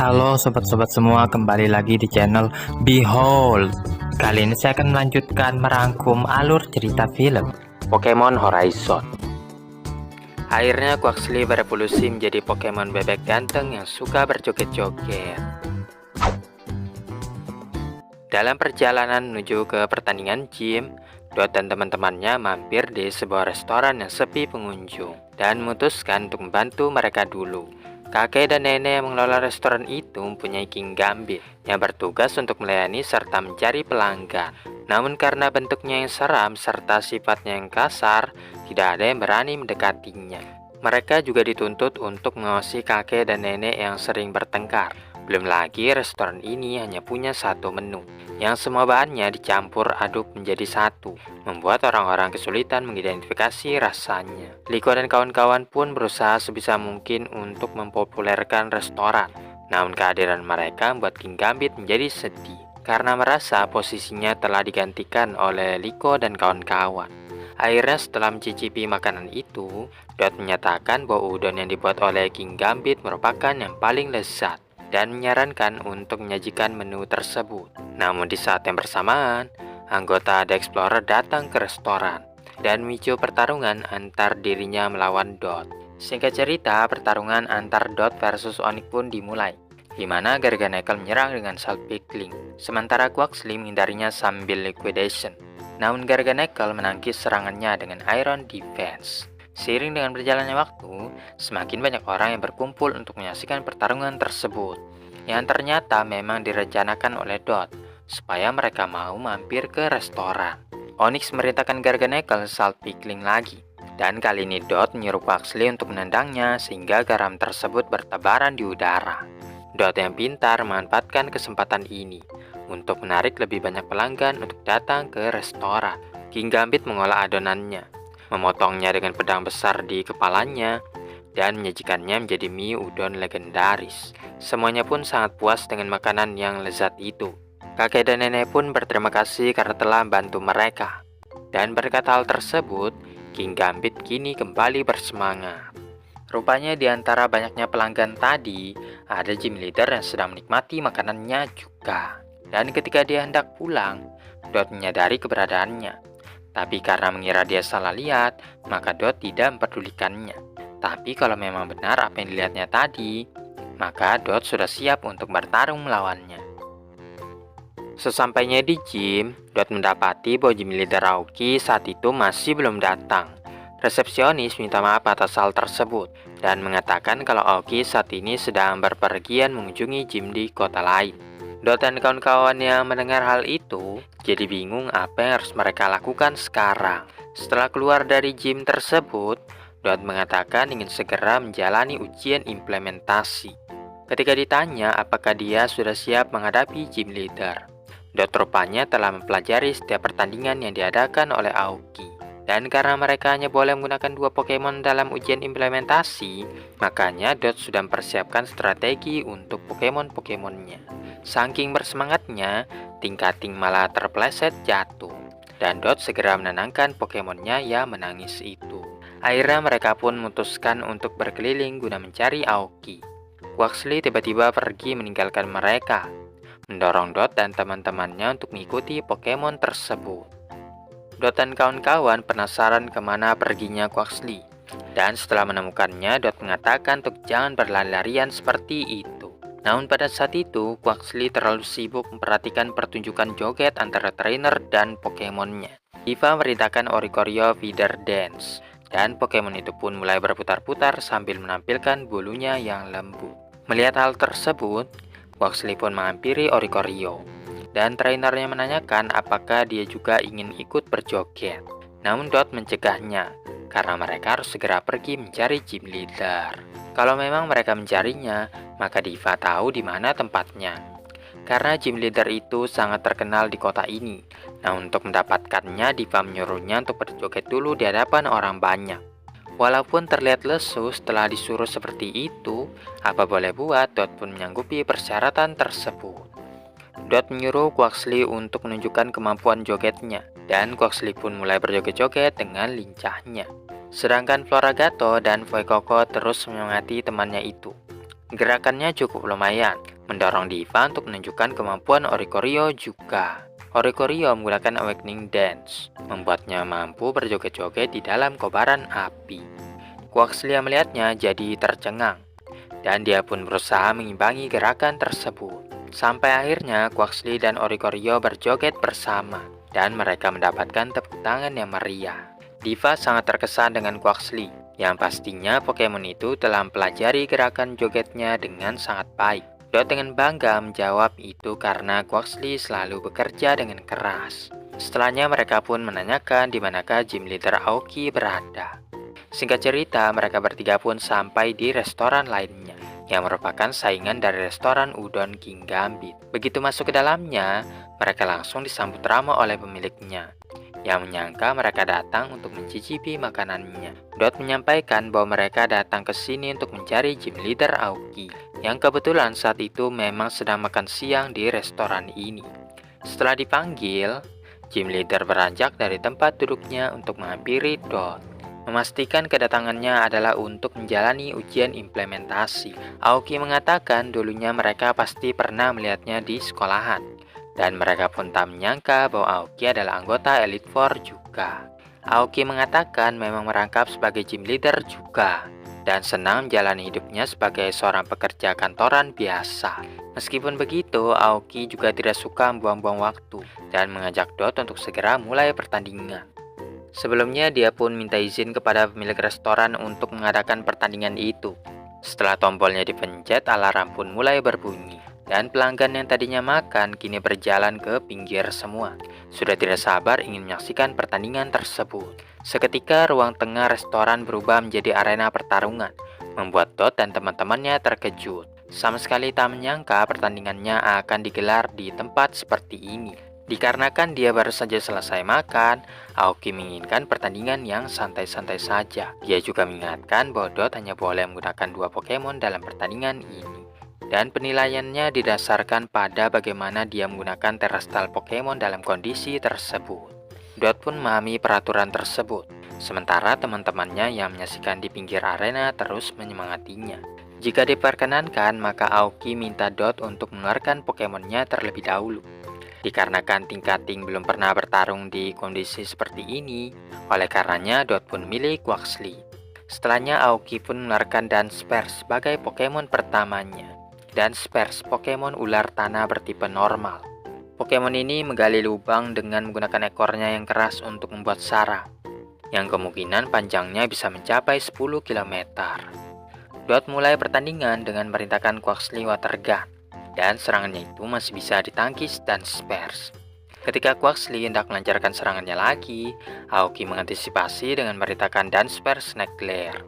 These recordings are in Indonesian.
Halo sobat-sobat semua, kembali lagi di channel Behold. Kali ini saya akan melanjutkan merangkum alur cerita film Pokemon Horizon. Akhirnya Quaxly berevolusi menjadi Pokemon bebek ganteng yang suka berjoget-joget. Dalam perjalanan menuju ke pertandingan gym, Dot dan teman-temannya mampir di sebuah restoran yang sepi pengunjung dan memutuskan untuk membantu mereka dulu. Kakek dan nenek yang mengelola restoran itu mempunyai King Gambit yang bertugas untuk melayani serta mencari pelanggan. Namun karena bentuknya yang seram serta sifatnya yang kasar, tidak ada yang berani mendekatinya. Mereka juga dituntut untuk mengawasi kakek dan nenek yang sering bertengkar. Belum lagi restoran ini hanya punya satu menu, yang semua bahannya dicampur aduk menjadi satu, membuat orang-orang kesulitan mengidentifikasi rasanya. Liko dan kawan-kawan pun berusaha sebisa mungkin untuk mempopulerkan restoran. Namun kehadiran mereka membuat King Gambit menjadi sedih, karena merasa posisinya telah digantikan oleh Liko dan kawan-kawan. Akhirnya setelah mencicipi makanan itu, Dot menyatakan bahwa udon yang dibuat oleh King Gambit merupakan yang paling lezat dan menyarankan untuk menyajikan menu tersebut. Namun di saat yang bersamaan, anggota The Explorer datang ke restoran dan memicu pertarungan antar dirinya melawan Dot. Singkat cerita, pertarungan antar Dot versus Onix pun dimulai, di mana Garganacl menyerang dengan Salt Pickling, sementara Quaxly menghindarinya sambil Liquidation. Namun Garganacl menangkis serangannya dengan Iron Defense. Seiring dengan berjalannya waktu, semakin banyak orang yang berkumpul untuk menyaksikan pertarungan tersebut, yang ternyata memang direncanakan oleh Dot, supaya mereka mau mampir ke restoran. Onix merintahkan Garganacl Salt Pickling lagi, dan kali ini Dot menyuruh Quaxly untuk menendangnya sehingga garam tersebut bertebaran di udara. Dot yang pintar memanfaatkan kesempatan ini untuk menarik lebih banyak pelanggan untuk datang ke restoran. King Gambit mengolah adonannya, memotongnya dengan pedang besar di kepalanya, dan menyajikannya menjadi mie udon legendaris. Semuanya pun sangat puas dengan makanan yang lezat itu. Kakek dan nenek pun berterima kasih karena telah membantu mereka. Dan berkat hal tersebut, King Gambit kini kembali bersemangat. Rupanya di antara banyaknya pelanggan tadi, ada gym leader yang sedang menikmati makanannya juga. Dan ketika dia hendak pulang, Dot menyadari keberadaannya. Tapi karena mengira dia salah lihat, maka Dot tidak memperdulikannya. Tapi kalau memang benar apa yang dilihatnya tadi, maka Dot sudah siap untuk bertarung melawannya. Sesampainya di gym, Dot mendapati bahwa gym leader Aoki saat itu masih belum datang. Resepsionis minta maaf atas hal tersebut dan mengatakan kalau Aoki saat ini sedang berpergian mengunjungi gym di kota lain. Dot dan kawan-kawan yang mendengar hal itu jadi bingung apa yang harus mereka lakukan sekarang. Setelah keluar dari gym tersebut, Dot mengatakan ingin segera menjalani ujian implementasi. Ketika ditanya apakah dia sudah siap menghadapi gym leader, Dot rupanya telah mempelajari setiap pertandingan yang diadakan oleh Aoki. Dan karena mereka hanya boleh menggunakan 2 Pokemon dalam ujian implementasi, makanya Dot sudah mempersiapkan strategi untuk Pokemon-Pokemonnya. Saking bersemangatnya, Ting-Kating malah terpleset jatuh, dan Dot segera menenangkan Pokemonnya yang menangis itu. Akhirnya mereka pun memutuskan untuk berkeliling guna mencari Aoki. Quaxly tiba-tiba pergi meninggalkan mereka, mendorong Dot dan teman-temannya untuk mengikuti Pokemon tersebut. Dot dan kawan-kawan penasaran kemana perginya Quaxly, dan setelah menemukannya, Dot mengatakan untuk jangan berlari-larian seperti itu. Namun pada saat itu, Quaxly terlalu sibuk memperhatikan pertunjukan joget antara trainer dan Pokemonnya. Diva merintahkan Oricorio Feather Dance, dan Pokemon itu pun mulai berputar-putar sambil menampilkan bulunya yang lembut. Melihat hal tersebut, Quaxly pun menghampiri Oricorio, dan trainernya menanyakan apakah dia juga ingin ikut berjoget. Namun Dot mencegahnya, karena mereka harus segera pergi mencari gym leader. Kalau memang mereka mencarinya, maka Diva tahu di mana tempatnya. Karena gym leader itu sangat terkenal di kota ini. Nah, untuk mendapatkannya, Diva menyuruhnya untuk berjoget dulu di hadapan orang banyak. Walaupun terlihat lesu setelah disuruh seperti itu, apa boleh buat, Dot pun menyanggupi persyaratan tersebut. Dot menyuruh Quaxly untuk menunjukkan kemampuan jogetnya, dan Quaxly pun mulai berjoget-joget dengan lincahnya. Sedangkan Floragato dan Fuecoco terus menyemangati temannya itu. Gerakannya cukup lumayan, mendorong Diva untuk menunjukkan kemampuan Oricorio juga. Oricorio menggunakan Awakening Dance, membuatnya mampu berjoget-joget di dalam kobaran api. Quaxly yang melihatnya jadi tercengang, dan dia pun berusaha mengimbangi gerakan tersebut. Sampai akhirnya Quaxly dan Oricorio berjoget bersama, dan mereka mendapatkan tepuk tangan yang meriah. Diva sangat terkesan dengan Quaxly, yang pastinya Pokemon itu telah mempelajari gerakan jogetnya dengan sangat baik. Dot dengan bangga menjawab itu karena Quaxly selalu bekerja dengan keras. Setelahnya mereka pun menanyakan di manakah gym leader Aoki berada. Singkat cerita, mereka bertiga pun sampai di restoran lainnya, yang merupakan saingan dari restoran udon King Gambit. Begitu masuk ke dalamnya, mereka langsung disambut ramah oleh pemiliknya, yang menyangka mereka datang untuk mencicipi makanannya. Dot menyampaikan bahwa mereka datang ke sini untuk mencari gym leader Aoki, yang kebetulan saat itu memang sedang makan siang di restoran ini. Setelah dipanggil, gym leader beranjak dari tempat duduknya untuk menghampiri Dot, memastikan kedatangannya adalah untuk menjalani ujian implementasi. Aoki mengatakan dulunya mereka pasti pernah melihatnya di sekolahan, dan mereka pun tak menyangka bahwa Aoki adalah anggota Elite Four juga. Aoki mengatakan memang merangkap sebagai gym leader juga, dan senang menjalani hidupnya sebagai seorang pekerja kantoran biasa. Meskipun begitu, Aoki juga tidak suka membuang-buang waktu, dan mengajak Dot untuk segera mulai pertandingan. Sebelumnya dia pun minta izin kepada pemilik restoran untuk mengadakan pertandingan itu. Setelah tombolnya dipencet, alarm pun mulai berbunyi, dan pelanggan yang tadinya makan kini berjalan ke pinggir semua. Sudah tidak sabar ingin menyaksikan pertandingan tersebut. Seketika ruang tengah restoran berubah menjadi arena pertarungan, membuat Dot dan teman-temannya terkejut. Sama sekali tak menyangka pertandingannya akan digelar di tempat seperti ini. Dikarenakan dia baru saja selesai makan, Aoki menginginkan pertandingan yang santai-santai saja. Dia juga mengingatkan bahwa Dot hanya boleh menggunakan 2 Pokemon dalam pertandingan ini, dan penilaiannya didasarkan pada bagaimana dia menggunakan terrestrial Pokemon dalam kondisi tersebut. Dot pun memahami peraturan tersebut, sementara teman-temannya yang menyaksikan di pinggir arena terus menyemangatinya. Jika diperkenankan, maka Aoki minta Dot untuk mengeluarkan Pokemonnya terlebih dahulu. Dikarenakan Tingkating belum pernah bertarung di kondisi seperti ini, oleh karenanya Dot pun milih Quaxly. Setelahnya Aoki pun mengeluarkan Dunsparce sebagai Pokemon pertamanya. Dunsparce, Pokemon ular tanah bertipe normal. Pokemon ini menggali lubang dengan menggunakan ekornya yang keras untuk membuat sarang, yang kemungkinan panjangnya bisa mencapai 10 km. Dot mulai pertandingan dengan merintahkan Quaxly Water Gun, dan serangannya itu masih bisa ditangkis Dunsparce. Ketika Quaxly hendak melancarkan serangannya lagi, Aoki mengantisipasi dengan merintahkan Dunsparce Snake Glare.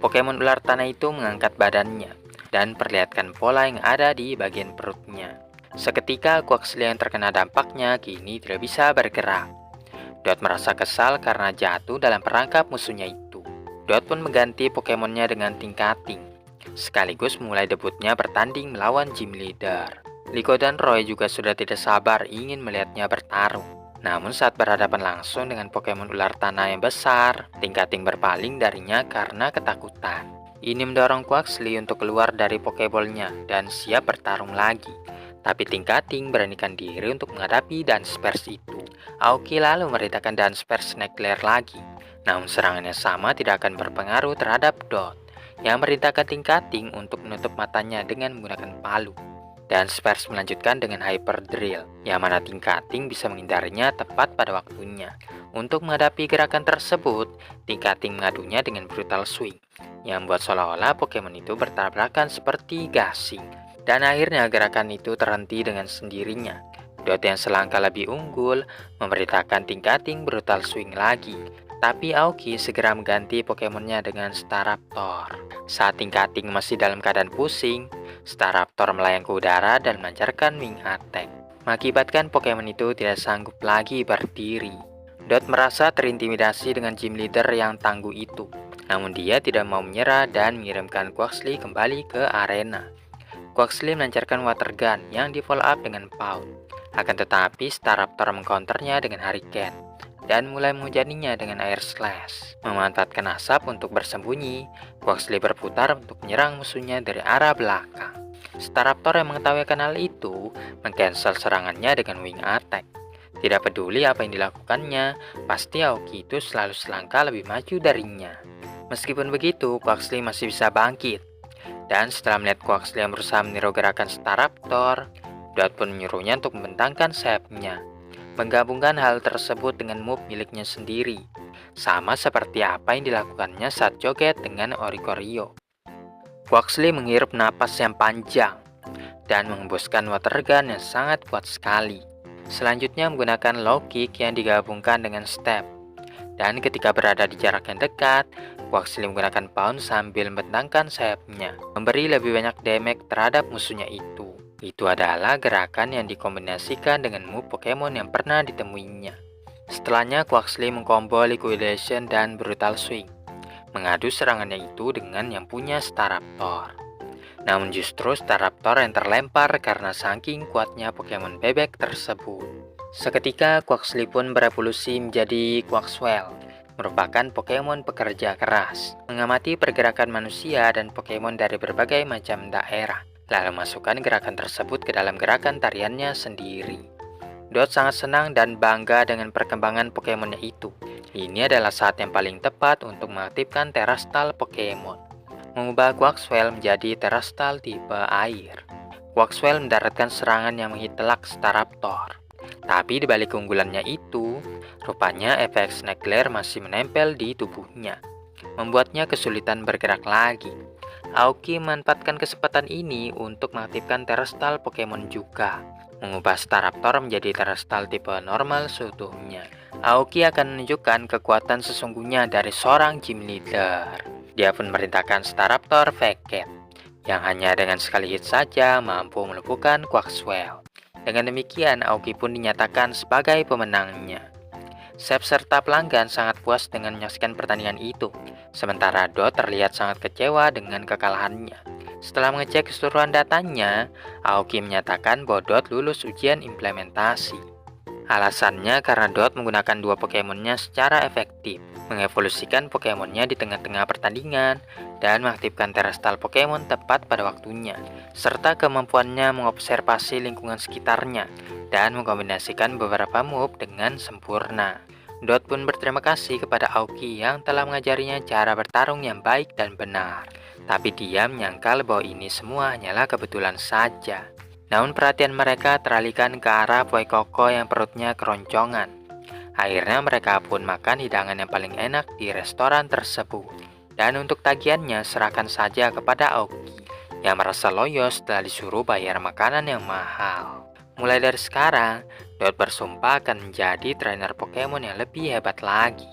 Pokemon ular tanah itu mengangkat badannya dan perlihatkan pola yang ada di bagian perutnya. Seketika Quaxly yang terkena dampaknya kini tidak bisa bergerak. Dot merasa kesal karena jatuh dalam perangkap musuhnya itu. Dot pun mengganti Pokemonnya dengan Tingkating, sekaligus mulai debutnya bertanding melawan gym leader. Liko dan Roy juga sudah tidak sabar ingin melihatnya bertarung. Namun saat berhadapan langsung dengan Pokemon ular tanah yang besar, Tingkating berpaling darinya karena ketakutan. Ini mendorong Quaxly untuk keluar dari Pokeballnya dan siap bertarung lagi. Tapi Tingkating beranikan diri untuk menghadapi Dunsparce itu. Aoki lalu merintahkan Dunsparce Snake Glare lagi. Namun serangannya sama tidak akan berpengaruh terhadap Dot, yang merintahkan Tingkating untuk menutup matanya dengan menggunakan palu. Dunsparce melanjutkan dengan Hyper Drill, yang mana Tingkating bisa menghindarinya tepat pada waktunya. Untuk menghadapi gerakan tersebut, Tingkating mengadunya dengan Brutal Swing, yang membuat seolah-olah Pokemon itu bertabrakan seperti gasing. Dan akhirnya gerakan itu terhenti dengan sendirinya. Dot yang selangkah lebih unggul memerintahkan Tingkating Brutal Swing lagi. Tapi Aoki segera mengganti Pokemonnya dengan Staraptor. Saat Tingkating masih dalam keadaan pusing, Staraptor melayang ke udara dan melancarkan Wing Attack, mengakibatkan Pokemon itu tidak sanggup lagi berdiri. Dot merasa terintimidasi dengan gym leader yang tangguh itu. Namun dia tidak mau menyerah dan mengirimkan Quaxly kembali ke arena. Quaxly melancarkan Water Gun yang di follow up dengan Pout. Akan tetapi Staraptor mengcounternya dengan Hurricane dan mulai menghujaninya dengan Air Slash. Memanfaatkan asap untuk bersembunyi, Quaxly berputar untuk menyerang musuhnya dari arah belakang. Staraptor yang mengetahui akan hal itu mengcancel serangannya dengan wing attack. Tidak peduli apa yang dilakukannya, pasti Aoki itu selalu selangkah lebih maju darinya. Meskipun begitu, Quaxly masih bisa bangkit. Dan setelah melihat Quaxly yang berusaha meniru gerakan Staraptor, Dot pun menyuruhnya untuk membentangkan sayapnya, menggabungkan hal tersebut dengan move miliknya sendiri, sama seperti apa yang dilakukannya saat joget dengan Oricorio. Quaxly menghirup napas yang panjang dan menghembuskan water gun yang sangat kuat sekali. Selanjutnya menggunakan low kick yang digabungkan dengan step. Dan ketika berada di jarak yang dekat, Quaxly menggunakan pound sambil membentangkan sayapnya, memberi lebih banyak damage terhadap musuhnya itu. Itu adalah gerakan yang dikombinasikan dengan move Pokemon yang pernah ditemuinya. Setelahnya Quaxly mengkombo Liquidation dan Brutal Swing, mengadu serangannya itu dengan yang punya Staraptor. Namun justru Staraptor yang terlempar karena saking kuatnya Pokemon bebek tersebut. Seketika Quaxly pun berevolusi menjadi Quaxwell, merupakan Pokemon pekerja keras, mengamati pergerakan manusia dan Pokemon dari berbagai macam daerah, lalu masukkan gerakan tersebut ke dalam gerakan tariannya sendiri. Dot sangat senang dan bangga dengan perkembangan Pokemonnya itu. Ini adalah saat yang paling tepat untuk mengaktifkan Terastal Pokemon, mengubah Quaxwell menjadi Terastal tipe air. Quaxwell mendaratkan serangan yang menghitelak Staraptor. Tapi di balik keunggulannya itu, rupanya efek Snake Glare masih menempel di tubuhnya, membuatnya kesulitan bergerak lagi. Aoki memanfaatkan kesempatan ini untuk mengaktifkan Terastal Pokemon juga, mengubah Staraptor menjadi Terastal tipe normal seutuhnya. Aoki akan menunjukkan kekuatan sesungguhnya dari seorang gym leader. Dia pun merintahkan Staraptor Vacate, yang hanya dengan sekali hit saja mampu melumpuhkan Quaxwell. Dengan demikian, Aoki pun dinyatakan sebagai pemenangnya. Sep serta pelanggan sangat puas dengan menyaksikan pertandingan itu, sementara Dot terlihat sangat kecewa dengan kekalahannya. Setelah mengecek keseluruhan datanya, Aoki menyatakan bahwa Dot lulus ujian implementasi. Alasannya karena Dot menggunakan dua Pokemonnya secara efektif, mengevolusikan Pokemonnya di tengah-tengah pertandingan, dan mengaktifkan Terastal Pokemon tepat pada waktunya, serta kemampuannya mengobservasi lingkungan sekitarnya, dan mengkombinasikan beberapa move dengan sempurna. Dot pun berterima kasih kepada Aoki yang telah mengajarinya cara bertarung yang baik dan benar, tapi dia menyangkal bahwa ini semua hanyalah kebetulan saja. Namun perhatian mereka teralihkan ke arah Fuecoco yang perutnya keroncongan. Akhirnya mereka pun makan hidangan yang paling enak di restoran tersebut. Dan untuk tagihannya serahkan saja kepada Aoki, yang merasa loyo setelah disuruh bayar makanan yang mahal. Mulai dari sekarang, Dot bersumpah akan menjadi trainer Pokemon yang lebih hebat lagi.